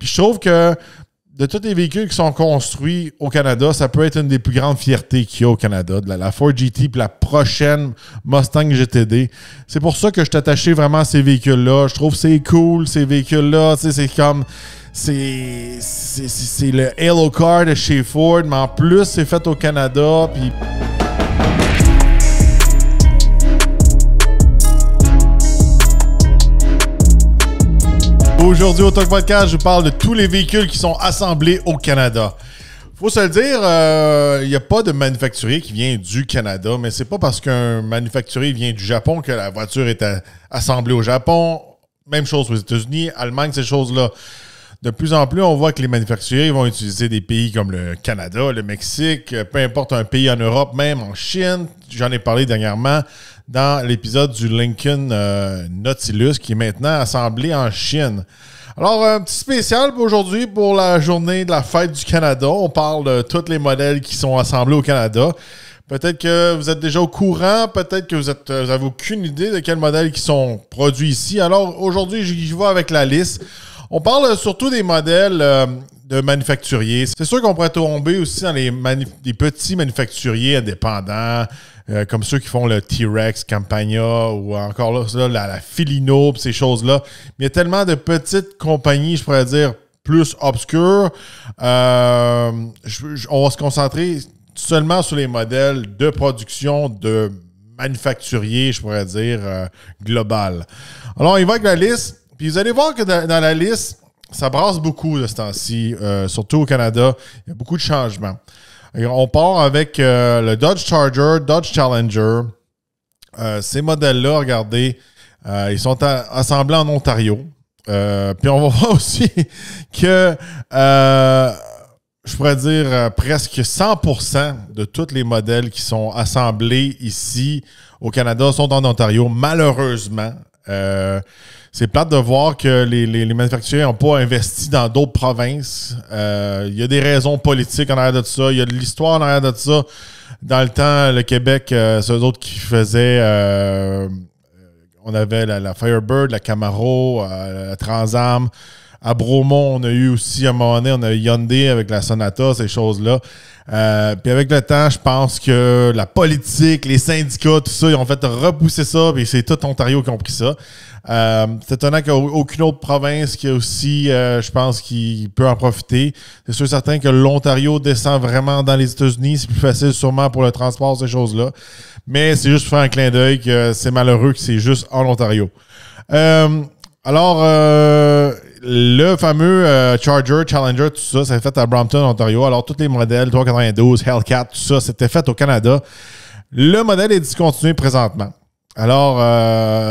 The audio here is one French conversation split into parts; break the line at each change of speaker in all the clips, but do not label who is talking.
Puis je trouve que de tous les véhicules qui sont construits au Canada, ça peut être une des plus grandes fiertés qu'il y a au Canada. De la Ford GT puis la prochaine Mustang GTD. C'est pour ça que je suis attaché vraiment à ces véhicules-là. Je trouve que c'est cool, ces véhicules-là. Tu sais, c'est comme... C'est le Halo Car de chez Ford, mais en plus, c'est fait au Canada. Puis... Aujourd'hui, au Talk Podcast, je vous parle de tous les véhicules qui sont assemblés au Canada. Faut se le dire, il n'y a pas de manufacturier qui vient du Canada, mais c'est pas parce qu'un manufacturier vient du Japon que la voiture est assemblée au Japon. Même chose aux États-Unis, Allemagne, ces choses-là. De plus en plus, on voit que les manufacturiers vont utiliser des pays comme le Canada, le Mexique, peu importe un pays en Europe, même en Chine. J'en ai parlé dernièrement dans l'épisode du Lincoln Nautilus qui est maintenant assemblé en Chine. Alors, un petit spécial pour aujourd'hui pour la journée de la fête du Canada. On parle de tous les modèles qui sont assemblés au Canada. Peut-être que vous êtes déjà au courant, peut-être que vous avez aucune idée de quels modèles qui sont produits ici. Alors, aujourd'hui, j'y vais avec la liste. On parle surtout des modèles de manufacturiers. C'est sûr qu'on pourrait tomber aussi dans les petits manufacturiers indépendants, comme ceux qui font le T-Rex, Campagna ou encore là, la Filino, ces choses-là. Mais il y a tellement de petites compagnies, je pourrais dire, plus obscures. On va se concentrer seulement sur les modèles de production de manufacturiers, je pourrais dire, global. Alors, on y va avec la liste. Puis vous allez voir que dans la liste, ça brasse beaucoup de ce temps-ci, surtout au Canada. Il y a beaucoup de changements. Et on part avec le Dodge Charger, Dodge Challenger. Ces modèles-là, regardez, ils sont assemblés en Ontario. Puis on va voir aussi que, je pourrais dire, presque 100% de tous les modèles qui sont assemblés ici au Canada sont en Ontario, malheureusement. C'est plate de voir que les manufacturiers n'ont pas investi dans d'autres provinces. Il y a des raisons politiques en arrière de ça. Il y a de l'histoire en arrière de ça. Dans le temps, le Québec, c'est eux autres qui faisaient... on avait la Firebird, la Camaro, la Trans Am. À Bromont, on a eu aussi, à un moment donné, on a eu Hyundai avec la Sonata, ces choses-là. Puis avec le temps, je pense que la politique, les syndicats, tout ça, ils ont fait repousser ça, puis c'est tout Ontario qui ont pris ça. C'est étonnant qu'il n'y a aucune autre province qui a aussi, je pense, qui peut en profiter. C'est sûr certain que l'Ontario descend vraiment dans les États-Unis. C'est plus facile sûrement pour le transport, ces choses-là. Mais c'est juste pour faire un clin d'œil que c'est malheureux que c'est juste en Ontario. Alors, le fameux Charger, Challenger, tout ça, c'est fait à Brampton, Ontario. Alors, tous les modèles, 392, Hellcat, tout ça, c'était fait au Canada. Le modèle est discontinué présentement. Alors,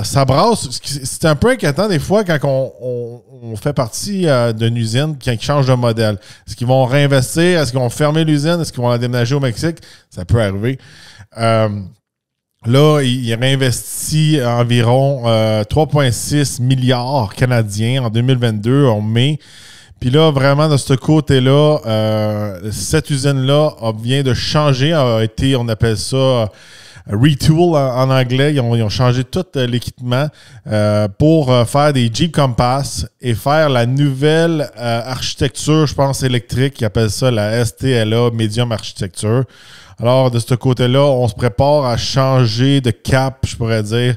ça brasse. C'est un peu inquiétant des fois quand on fait partie d'une usine qui change de modèle. Est-ce qu'ils vont réinvestir? Est-ce qu'ils vont fermer l'usine? Est-ce qu'ils vont la déménager au Mexique? Ça peut arriver. Là, il réinvestit environ 3,6 milliards canadiens en 2022, en mai. Puis là, vraiment, de ce côté-là, cette usine-là vient de changer, a été, on appelle ça retool en anglais. Ils ont changé tout l'équipement pour faire des Jeep Compass et faire la nouvelle architecture, je pense, électrique. Ils appellent ça la STLA Medium Architecture. Alors, de ce côté-là, on se prépare à changer de cap, je pourrais dire,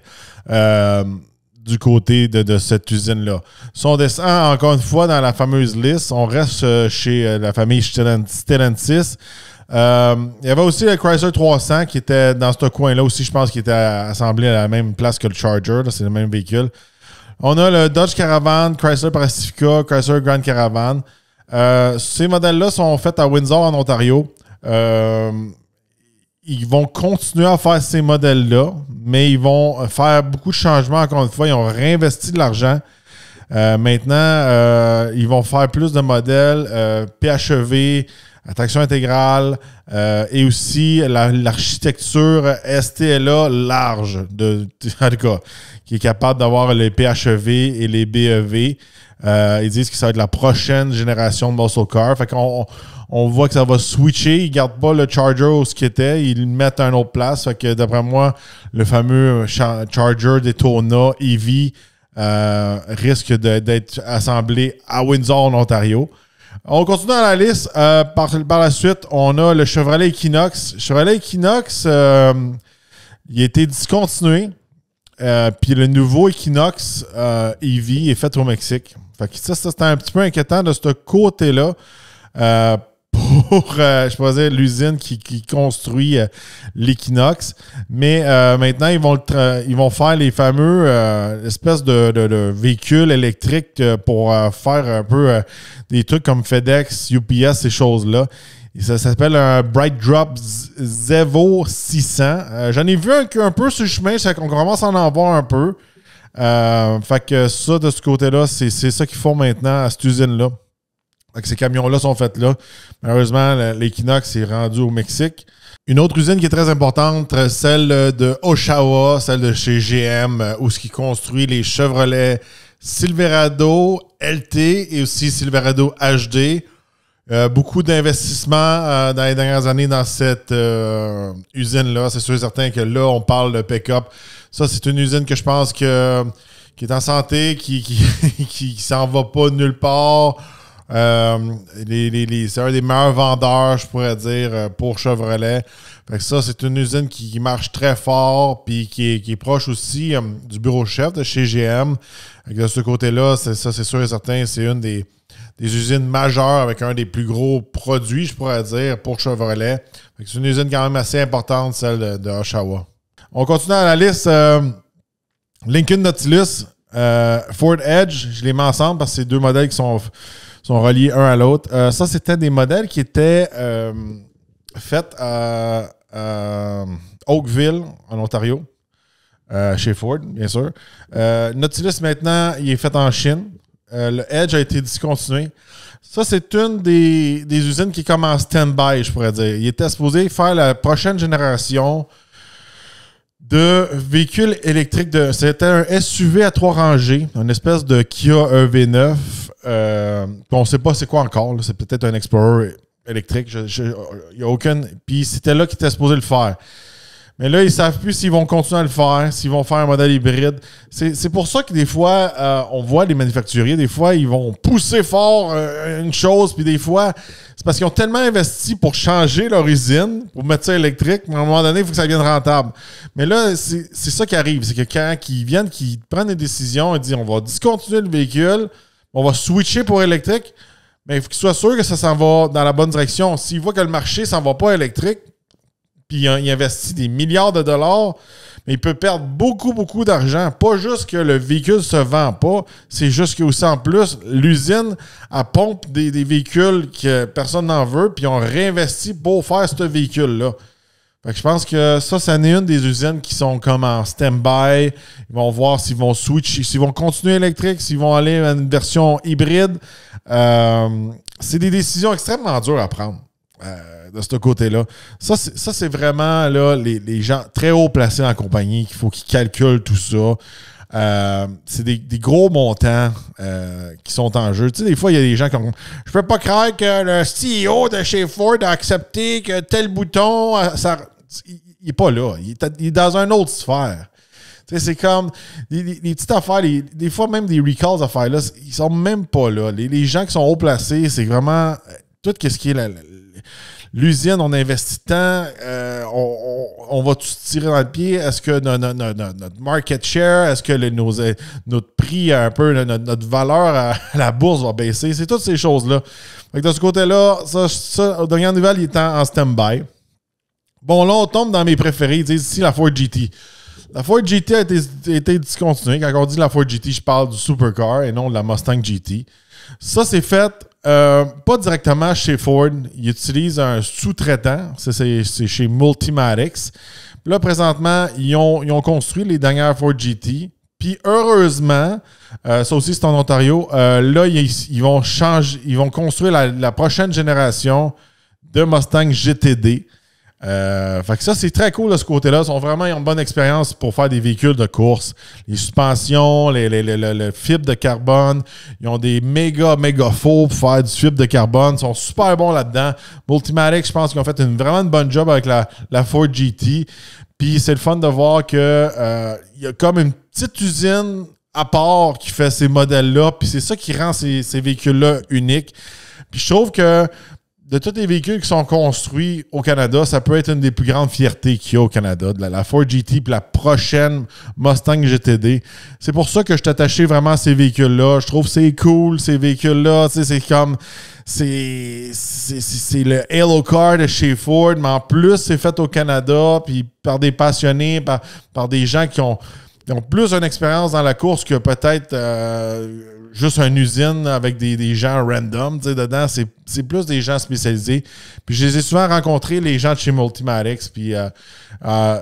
du côté de cette usine-là. Si on descend encore une fois dans la fameuse liste, on reste chez la famille Stellantis. Il y avait aussi le Chrysler 300 qui était dans ce coin-là aussi, je pense, qui était assemblé à la même place que le Charger. C'est le même véhicule. On a le Dodge Caravan, Chrysler Pacifica, Chrysler Grand Caravan. Ces modèles-là sont faits à Windsor, en Ontario. Ils vont continuer à faire ces modèles-là, mais ils vont faire beaucoup de changements. Encore une fois, ils ont réinvesti de l'argent. Maintenant, ils vont faire plus de modèles PHEV, traction intégrale et aussi l'architecture STLA large, en tout cas, qui est capable d'avoir les PHEV et les BEV. Ils disent que ça va être la prochaine génération de muscle car. Fait qu'on on voit que ça va switcher. Ils ne gardent pas le Charger où ce qu'il était. Ils le mettent à une autre place. Fait que d'après moi, le fameux Charger Daytona EV risque d'être assemblé à Windsor, en Ontario. On continue dans la liste. Par la suite, on a le Chevrolet Equinox. Chevrolet Equinox, il a été discontinué. Puis le nouveau Equinox EV est fait au Mexique. Fait que ça, c'était un petit peu inquiétant de ce côté-là. Pour, je pourrais dire, l'usine qui construit l'Equinox. Mais maintenant, ils vont faire les fameux espèces de véhicules électriques pour faire un peu des trucs comme FedEx, UPS, ces choses-là. Et ça s'appelle un Bright Drop Zevo 600. J'en ai vu un peu sur le chemin, c'est qu'on commence à en voir un peu. Fait que ça, de ce côté-là, c'est ça qu'ils font maintenant à cette usine-là. Donc, ces camions-là sont faits là. Malheureusement, l'Equinox est rendu au Mexique. Une autre usine qui est très importante, celle de Oshawa, celle de chez GM, où ce qui construit les Chevrolet Silverado LT et aussi Silverado HD. Beaucoup d'investissements dans les dernières années dans cette usine-là. C'est sûr et certain que là, on parle de pick-up. Ça, c'est une usine que je pense qui est en santé, qui s'en va pas nulle part. C'est un des meilleurs vendeurs, je pourrais dire, pour Chevrolet. Fait que ça, c'est une usine qui marche très fort puis qui est proche aussi du bureau chef de chez GM. De ce côté-là, c'est sûr et certain, c'est une des usines majeures avec un des plus gros produits, je pourrais dire, pour Chevrolet. Fait que c'est une usine quand même assez importante, celle de Oshawa. On continue à la liste. Lincoln Nautilus, Ford Edge, je les mets ensemble parce que c'est deux modèles qui sont reliés un à l'autre. Ça, c'était des modèles qui étaient faits à Oakville, en Ontario, chez Ford, bien sûr. Nautilus, maintenant, il est fait en Chine. Le Edge a été discontinué. Ça, c'est une des usines qui est comme en stand-by, je pourrais dire. Il était supposé faire la prochaine génération de véhicules électriques. C'était un SUV à 3 rangées, une espèce de Kia EV9. On ne sait pas c'est quoi encore. Là. C'est peut-être un Explorer électrique. Il n'y a aucune. Puis c'était là qu'ils étaient supposés le faire. Mais là, ils ne savent plus s'ils vont continuer à le faire, s'ils vont faire un modèle hybride. C'est pour ça que des fois, on voit les manufacturiers, des fois, ils vont pousser fort une chose, puis des fois, c'est parce qu'ils ont tellement investi pour changer leur usine, pour mettre ça électrique, mais à un moment donné, il faut que ça devienne rentable. Mais là, c'est ça qui arrive. C'est que quand ils viennent, qu'ils prennent des décisions et disent on va discontinuer le véhicule, on va switcher pour électrique, mais il faut qu'ils soient sûrs que ça s'en va dans la bonne direction. S'ils voient que le marché s'en va pas électrique, puis il investit des milliards de dollars, mais il peut perdre beaucoup, beaucoup d'argent. Pas juste que le véhicule ne se vend pas, c'est juste qu'aussi en plus, l'usine, elle pompe des véhicules que personne n'en veut, puis on réinvestit pour faire ce véhicule-là. Fait que je pense que ça, c'en est une des usines qui sont comme en stand-by. Ils vont voir s'ils vont switcher, s'ils vont continuer électrique, s'ils vont aller à une version hybride. C'est des décisions extrêmement dures à prendre. De ce côté-là. Ça, c'est vraiment là, les gens très haut placés dans la compagnie qu'il faut qu'ils calculent tout ça. C'est des gros montants qui sont en jeu. Tu sais, des fois, il y a des gens qui ont... Je peux pas croire que le CEO de chez Ford a accepté que tel bouton... il n'est pas là. Il est dans une autre sphère. Tu sais, c'est comme des petites affaires, des fois même des recalls affaires là, ils sont même pas là. Les gens qui sont haut placés, c'est vraiment tout ce qui est l'usine, on investit tant, on va tout tirer dans le pied. Est-ce que notre market share, est-ce que notre prix, un peu, notre valeur à la bourse va baisser? C'est toutes ces choses-là. Fait que de ce côté-là, ça dernière nouvelle, il est en stand-by. Bon, là, on tombe dans mes préférés. Ils disent ici la Ford GT. La Ford GT a été discontinuée. Quand on dit la Ford GT, je parle du supercar et non de la Mustang GT. Ça, c'est fait pas directement chez Ford. Ils utilisent un sous-traitant. C'est chez Multimatics. Puis là, présentement, ils ont construit les dernières Ford GT. Puis heureusement, ça aussi c'est en Ontario, là, ils vont construire la prochaine génération de Mustang GTD. Fait que ça, c'est très cool de ce côté-là. Ils ont une bonne expérience pour faire des véhicules de course. Les suspensions, le fibre de carbone. Ils ont des méga faux pour faire du fibre de carbone. Ils sont super bons là-dedans. Multimatic, je pense qu'ils ont fait vraiment une bonne job avec la Ford GT. Puis c'est le fun de voir que il y a comme une petite usine à part qui fait ces modèles-là, puis c'est ça qui rend ces véhicules-là uniques. Puis je trouve que de tous les véhicules qui sont construits au Canada, ça peut être une des plus grandes fiertés qu'il y a au Canada, de la Ford GT puis la prochaine Mustang GTD. C'est pour ça que je suis attaché vraiment à ces véhicules-là. Je trouve que c'est cool, ces véhicules-là. Tu sais, c'est comme... C'est le Halo Car de chez Ford, mais en plus, c'est fait au Canada, puis par des passionnés, par des gens qui ont plus une expérience dans la course que peut-être juste une usine avec des gens random. Tu sais, dedans, c'est plus des gens spécialisés. Puis je les ai souvent rencontrés, les gens de chez Multimatix, puis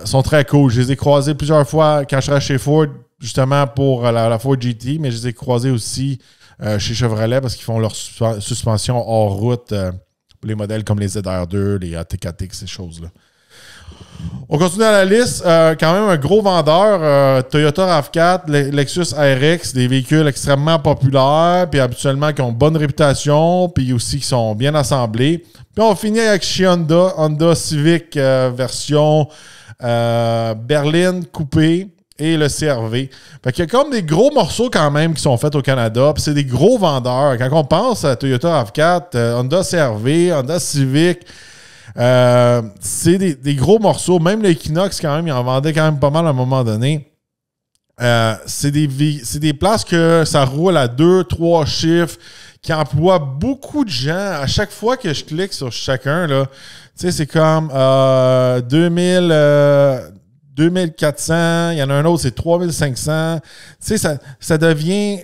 sont très cool. Je les ai croisés plusieurs fois quand je serais chez Ford, justement pour la Ford GT, mais je les ai croisés aussi chez Chevrolet parce qu'ils font leur suspension hors route pour les modèles comme les ZR2, les AT4X, ces choses-là. On continue à la liste. Quand même un gros vendeur. Toyota RAV4, Lexus RX, des véhicules extrêmement populaires, puis habituellement qui ont bonne réputation, puis aussi qui sont bien assemblés. Puis on finit avec chez Honda Civic version berline coupée et le CR-V. Fait qu'il y a comme des gros morceaux quand même qui sont faits au Canada, puis c'est des gros vendeurs. Quand on pense à Toyota RAV4, Honda CR-V, Honda Civic, c'est des gros morceaux. Même l'Equinox, quand même, il en vendait quand même pas mal à un moment donné. C'est des places que ça roule à 2-3 chiffres, qui emploient beaucoup de gens. À chaque fois que je clique sur chacun, là, tu sais, c'est comme 2400, il y en a un autre, c'est 3500. Tu sais, ça devient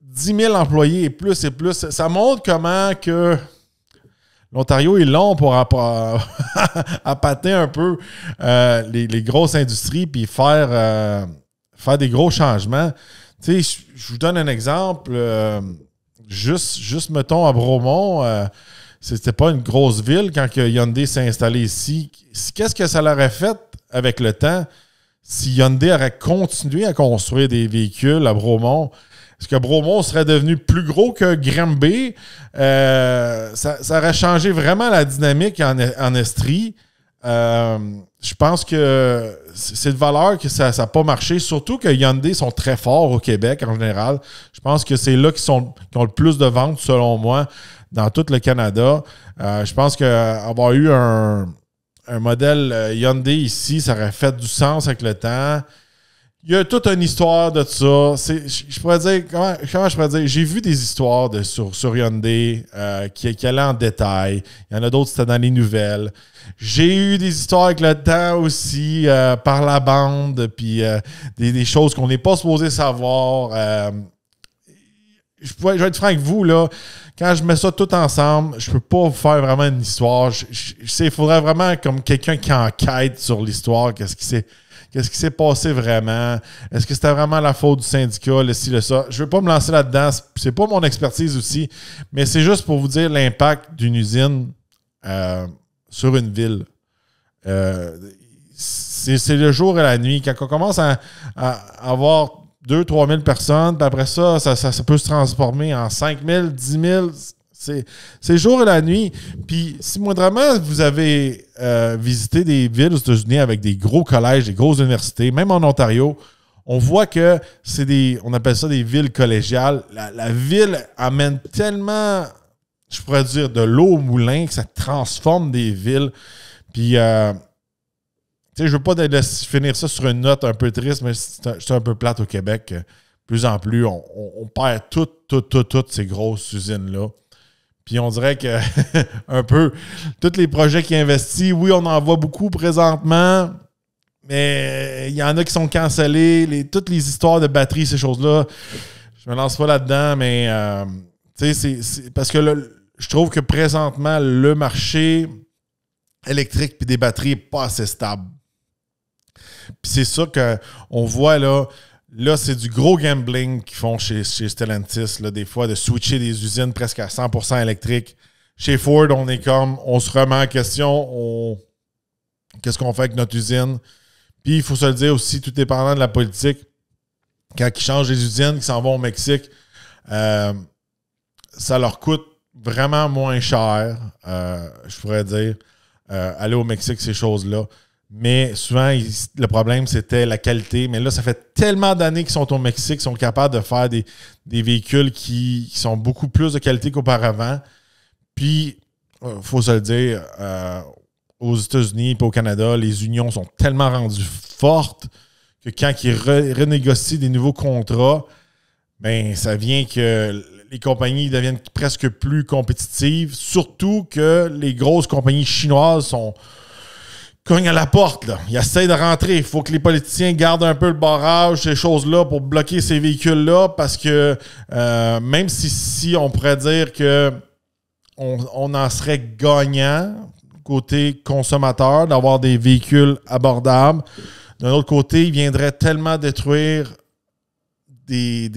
10 000 employés et plus et plus. Ça montre comment que l'Ontario est long pour appâter un peu les grosses industries puis faire des gros changements. Tu sais, je vous donne un exemple. Juste mettons, à Bromont, c'était pas une grosse ville quand que Hyundai s'est installé ici. Qu'est-ce que ça leur a fait avec le temps si Hyundai aurait continué à construire des véhicules à Bromont? Est-ce que Bromont serait devenu plus gros que Granby? Ça aurait changé vraiment la dynamique en Estrie. Je pense que c'est de valeur que ça n'a pas marché. Surtout que Hyundai sont très forts au Québec en général. Je pense que c'est là qui ont le plus de ventes, selon moi, dans tout le Canada. Je pense qu'avoir eu un modèle Hyundai ici, ça aurait fait du sens avec le temps. Il y a toute une histoire de ça. Je pourrais dire, comment je pourrais dire? J'ai vu des histoires sur Hyundai qui allaient en détail. Il y en a d'autres, c'était dans les nouvelles. J'ai eu des histoires avec le temps aussi, par la bande, puis des choses qu'on n'est pas supposé savoir. Je vais être franc avec vous, là. Quand je mets ça tout ensemble, je peux pas vous faire vraiment une histoire. Il faudrait vraiment comme quelqu'un qui enquête sur l'histoire, qu'est-ce qui s'est passé vraiment? Est-ce que c'était vraiment la faute du syndicat, le ci, le ça? Je ne veux pas me lancer là-dedans. C'est pas mon expertise aussi, mais c'est juste pour vous dire l'impact d'une usine sur une ville. C'est le jour et la nuit. Quand on commence à avoir 2-3 000 personnes, puis après ça peut se transformer en 5 000, 10 000. C'est le jour et la nuit. Puis, si moindrement vous avez visité des villes aux États-Unis avec des gros collèges, des grosses universités, même en Ontario, on voit que on appelle ça des villes collégiales. La ville amène tellement, je pourrais dire, de l'eau au moulin que ça transforme des villes. Puis, je ne veux pas finir ça sur une note un peu triste, mais c'est un peu plate au Québec. De plus en plus, on perd toutes ces grosses usines-là. Puis on dirait que un peu tous les projets qui investit, oui, on en voit beaucoup présentement, mais il y en a qui sont cancellés. Toutes les histoires de batterie, ces choses-là, je me lance pas là-dedans, mais c'est parce que je trouve que présentement, le marché électrique puis des batteries n'est pas assez stable. Puis c'est ça qu'on voit là. Là, c'est du gros gambling qu'ils font chez Stellantis, là, des fois, de switcher des usines presque à 100% électriques. Chez Ford, on se remet en question, qu'est-ce qu'on fait avec notre usine? Puis, il faut se le dire aussi, tout dépendant de la politique, quand ils changent les usines, qu'ils s'en vont au Mexique, ça leur coûte vraiment moins cher, je pourrais dire, aller au Mexique, ces choses-là. Mais souvent, le problème, c'était la qualité. Mais là, ça fait tellement d'années qu'ils sont au Mexique, qu'ils sont capables de faire des véhicules qui sont beaucoup plus de qualité qu'auparavant. Puis, il faut se le dire, aux États-Unis et au Canada, les unions sont tellement rendues fortes que quand ils renégocient des nouveaux contrats, ben ça vient que les compagnies deviennent presque plus compétitives, surtout que les grosses compagnies chinoises cognent à la porte. Là. Ils essayent de rentrer. Il faut que les politiciens gardent un peu le barrage, ces choses-là, pour bloquer ces véhicules-là, parce que même si on pourrait dire que on en serait gagnant côté consommateur d'avoir des véhicules abordables, d'un autre côté, il viendrait tellement détruire des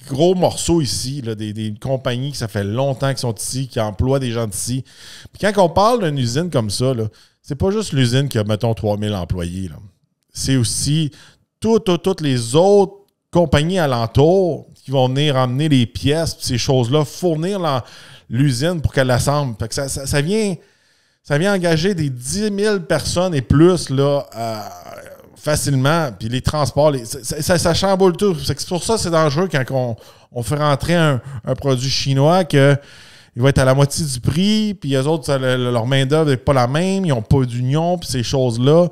gros morceaux ici, là, des compagnies qui ça fait longtemps qu'ils sont ici, qui emploient des gens d'ici. Puis quand on parle d'une usine comme ça, là, c'est pas juste l'usine qui a, mettons, 3000 employés. Là. C'est aussi toutes les autres compagnies alentours qui vont venir emmener les pièces, ces choses-là, fournir l'usine pour qu'elle assemble. Fait que ça vient engager des 10 000 personnes et plus là, facilement. Puis les transports, ça chamboule tout. C'est pour ça que c'est dangereux quand on fait rentrer un produit chinois que il va être à la moitié du prix, puis eux autres, leur main-d'œuvre n'est pas la même, ils n'ont pas d'union, puis ces choses-là.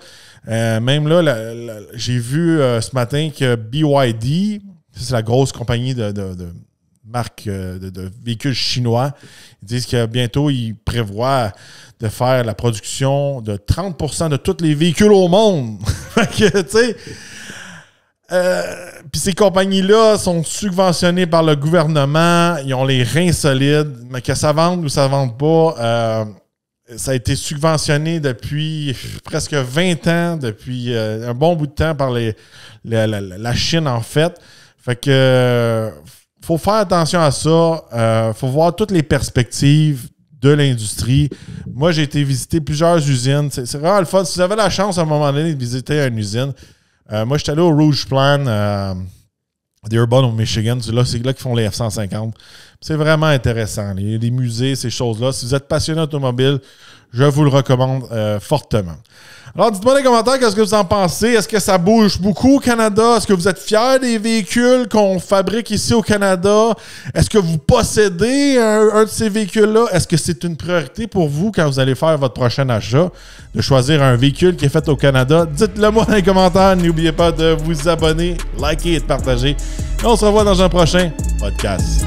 Même là, j'ai vu ce matin que BYD, c'est la grosse compagnie de marque de véhicules chinois, ils disent que bientôt, ils prévoient de faire la production de 30% de tous les véhicules au monde. Fait que, tu sais... puis ces compagnies-là sont subventionnées par le gouvernement, ils ont les reins solides, mais que ça vende ou ça ne vende pas, ça a été subventionné depuis presque 20 ans, depuis un bon bout de temps par la Chine en fait. Fait que faut faire attention à ça, faut voir toutes les perspectives de l'industrie. Moi, j'ai été visiter plusieurs usines, c'est vraiment le fun. Si vous avez la chance à un moment donné de visiter une usine, moi, j'étais allé au Rouge Plan Dearborn au Michigan. C'est là qu'ils font les F-150. C'est vraiment intéressant. Les musées, ces choses-là. Si vous êtes passionné d'automobile, je vous le recommande fortement. Alors, dites-moi dans les commentaires qu'est-ce que vous en pensez. Est-ce que ça bouge beaucoup au Canada? Est-ce que vous êtes fiers des véhicules qu'on fabrique ici au Canada? Est-ce que vous possédez un de ces véhicules-là? Est-ce que c'est une priorité pour vous quand vous allez faire votre prochain achat de choisir un véhicule qui est fait au Canada? Dites-le moi dans les commentaires. N'oubliez pas de vous abonner, liker et de partager. Et on se revoit dans un prochain podcast.